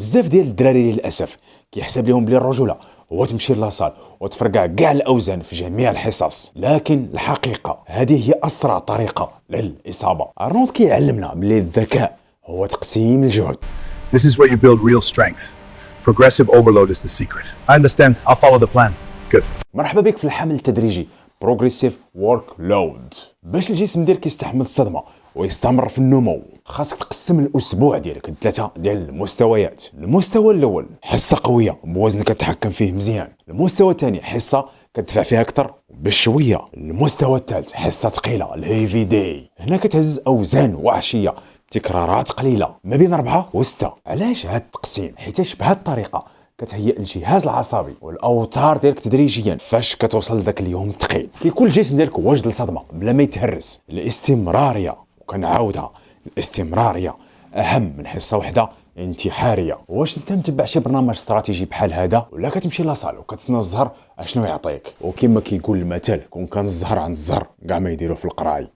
بزاف ديال الدراري للاسف كيحسب لهم بلي الرجوله هو تمشي لاصال وتفرقع كاع الاوزان في جميع الحصص، لكن الحقيقه هذه هي اسرع طريقه للاصابه. ارنولد كيعلمنا بلي الذكاء هو تقسيم الجهد. This is where you build real strength. Progressive overload is the secret. I understand. I'll follow the plan. Good. مرحبا بك في الحمل التدريجي بروغريسيف ورك لود. باش الجسم ديالك يستحمل الصدمه ويستمر في النمو خاصك تقسم الاسبوع ديالك لثلاثه ديال المستويات. المستوى الاول حصه قويه بوزن كتحكم فيه مزيان. المستوى الثاني حصه كتدفع فيها اكثر بشويه. المستوى الثالث حصه ثقيله الهيفي داي، هنا كتهز اوزان وحشيه تكرارات قليله ما بين 4 و 6. علاش هذا التقسيم؟ حيتاش بهذه الطريقه كتهيئ الجهاز العصبي والاوتار ديالك تدريجيا فاش كتوصل لذاك اليوم الثقيل. كيكون الجسم ديالك واجد للصدمه بلا ما يتهرس. الاستمراريه، وكنعاودها، الاستمراريه اهم من حصه واحده انتحاريه. واش انت متبع شي برنامج استراتيجي بحال هذا، ولا كتمشي لاصال وكتسنى الزهر اشنو يعطيك؟ وكما كيقول المثل كون كان الزهر عند الزهر كاع ما يديروا في القراي.